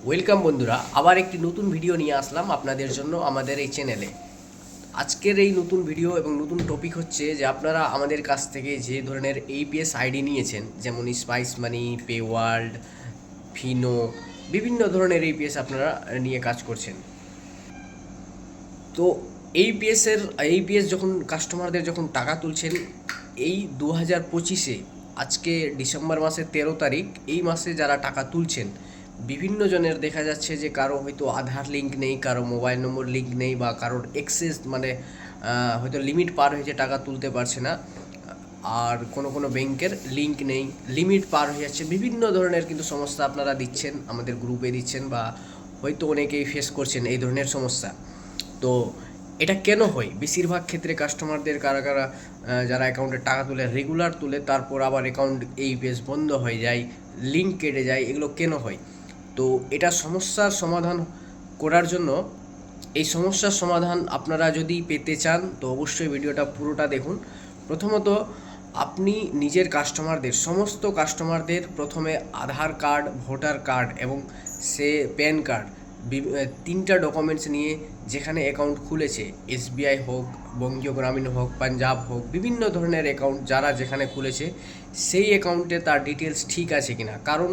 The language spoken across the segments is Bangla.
ওয়েলকাম বন্ধুরা, আবার একটি নতুন ভিডিও নিয়ে আসলাম আপনাদের জন্য আমাদের এই চ্যানেলে। আজকের এই নতুন ভিডিও এবং নতুন টপিক হচ্ছে যে আপনারা আমাদের কাছ থেকে যে ধরনের এইপিএস আইডি নিয়েছেন, যেমন স্পাইস মানি, পে ওয়ার্ল্ড, ফিনো, বিভিন্ন ধরনের এইপিএস আপনারা নিয়ে কাজ করছেন। তো এইপিএস যখন কাস্টমারদের যখন টাকা তুলছেন, এই 2025-এ আজকে ডিসেম্বর মাসের 13 তারিখ, এই মাসে যারা টাকা তুলছেন, বিভিন্ন জনের দেখা যাচ্ছে যে কারো হয়তো আধার লিঙ্ক নেই, কারো মোবাইল নম্বর লিঙ্ক নেই, বা কারোর এক্সেস মানে হয়তো লিমিট পার হয়েছে, টাকা তুলতে পারছে না, আর কোনো ব্যাংকের লিঙ্ক নেই, লিমিট পার হয়ে যাচ্ছে। বিভিন্ন ধরনের কিন্তু সমস্যা আপনারা দিচ্ছেন, আমাদের গ্রুপে দিচ্ছেন, বা হয়তো অনেকেই ফেস করছেন এই ধরনের সমস্যা। তো এটা কেন হয়? বেশিরভাগ ক্ষেত্রে কাস্টমারদের কারা যারা অ্যাকাউন্টে টাকা তুলে, রেগুলার তুলে, তারপর আবার অ্যাকাউন্ট এইপিএস বন্ধ হয়ে যায়, লিঙ্ক কেটে যায়, এগুলো কেন হয়? তো এটা সমস্যার সমাধান করার জন্য, এই সমস্যার সমাধান আপনারা যদি পেতে চান তো অবশ্যই ভিডিওটা পুরোটা দেখুন। প্রথমত, আপনি নিজের সমস্ত কাস্টমারদের প্রথমে আধার কার্ড, ভোটার কার্ড এবং প্যান কার্ড, তিনটা ডকুমেন্টস নিয়ে যেখানে অ্যাকাউন্ট খুলেছে, এসবিআই হোক, বঙ্গীয় গ্রামীণ হোক, পাঞ্জাব হোক, বিভিন্ন ধরনের অ্যাকাউন্ট যারা যেখানে খুলেছে, সেই অ্যাকাউন্টে তার ডিটেলস ঠিক আছে কিনা। কারণ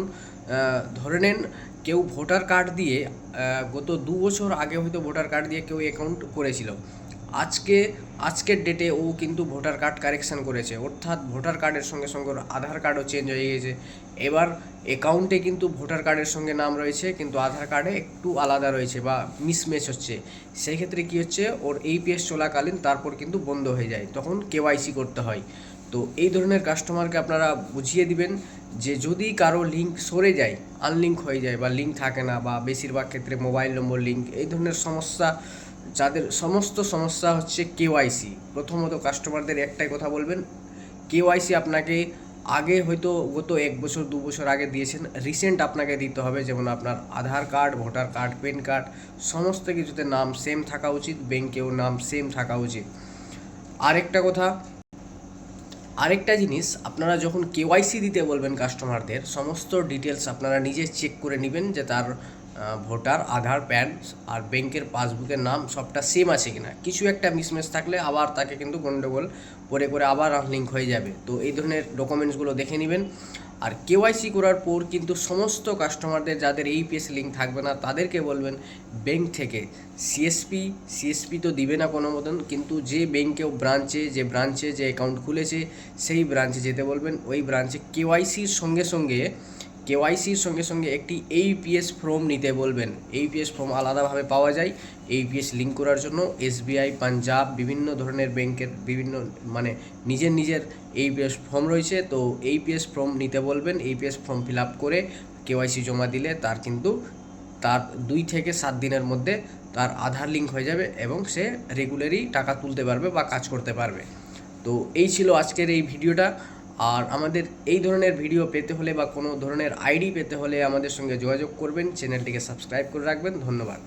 ধরে নেন কেউ ভোটার কার্ড দিয়ে গত 2 বছর আগে হয়তো ভোটার কার্ড দিয়ে কেউ অ্যাকাউন্ট করেছিল, আজকের ডেটে ও কিন্তু ভোটার কার্ড কারেকশান করেছে, অর্থাৎ ভোটার কার্ডের সঙ্গে সঙ্গে ওর আধার কার্ডও চেঞ্জ হয়ে গেছে। এবার অ্যাকাউন্টে কিন্তু ভোটার কার্ডের সঙ্গে নাম রয়েছে, কিন্তু আধার কার্ডে একটু আলাদা রয়েছে বা মিসম্যাচ হচ্ছে। সেই ক্ষেত্রে কী হচ্ছে, ওর এইপিএস চলাকালীন তারপর কিন্তু বন্ধ হয়ে যায়, তখন কেওয়াইসি করতে হয়। তো এই ধরনের কাস্টমারকে আপনারা বুঝিয়ে দিবেন যে যদি কারো লিঙ্ক সরে যায়, আনলিঙ্ক হয়ে যায়, বা লিঙ্ক থাকে না, বা বেশিরভাগ ক্ষেত্রে মোবাইল নম্বর লিঙ্ক, এই ধরনের সমস্যা, যাদের সমস্ত সমস্যা হচ্ছে কেওয়াইসি। প্রথমত কাস্টমারদের একটাই কথা বলবেন, কেওয়াইসি আপনাকে আগে হয়তো গত 1 বছর 2 বছর আগে দিয়েছেন, রিসেন্ট আপনাকে দিতে হবে। যেমন আপনার Aadhaar card, voter card, PAN card, সমস্ত কিছুতে নাম সেম থাকা উচিত, ব্যাংকেও নাম সেম থাকা উচিত। আরেকটা জিনিস, আপনারা যখন কেওয়াইসি দিতে বলবেন কাস্টমারদের, সমস্ত ডিটেলস আপনারা নিজে চেক করে নেবেন যে তার ভোটার, আধার, প্যান আর ব্যাংকের পাসবুকের নাম সবটা সেম আছে কিনা। কিছু একটা মিসম্যাচ থাকলে আবার তাকে কিন্তু গন্ডগোল করে আবার আনলিঙ্ক হয়ে যাবে। তো এই ধরনের ডকুমেন্টসগুলো দেখে নেবেন। আর কেওয়াইসি করার পর কিন্তু সমস্ত কাস্টমারদের যাদের এইপিএস লিঙ্ক থাকবে না, তাদেরকে বলবেন ব্যাংক থেকে সিএসপি তো দিবে না কোনো মতন, কিন্তু যে ব্যাংকেও ব্রাঞ্চে যে অ্যাকাউন্ট খুলেছে সেই ব্রাঞ্চে যেতে বলবেন। ওই ব্রাঞ্চে কেওয়াইসির সঙ্গে একটি এইপিএস ফর্ম নিতে বলবেন। এইপিএস ফর্ম আলাদাভাবে পাওয়া যায় এইপিএস লিঙ্ক করার জন্য। এসবিআই, পাঞ্জাব, বিভিন্ন ধরনের ব্যাংকের বিভিন্ন নিজের এইপিএস ফর্ম রয়েছে। তো এইপিএস ফর্ম নিতে বলবেন। এইপিএস ফর্ম ফিল আপ করে কেওয়াইসি জমা দিলে তার 2 থেকে 7 দিনের মধ্যে তার আধার লিঙ্ক হয়ে যাবে এবং সে রেগুলারই টাকা তুলতে পারবে বা কাজ করতে পারবে। তো এই ছিল আজকের এই ভিডিওটা। আর আমাদের এই ধরনের ভিডিও পেতে হলে বা কোনো ধরনের আইডি পেতে হলে আমাদের সঙ্গে যোগাযোগ করবেন, চ্যানেলটিকে সাবস্ক্রাইব করে রাখবেন। ধন্যবাদ।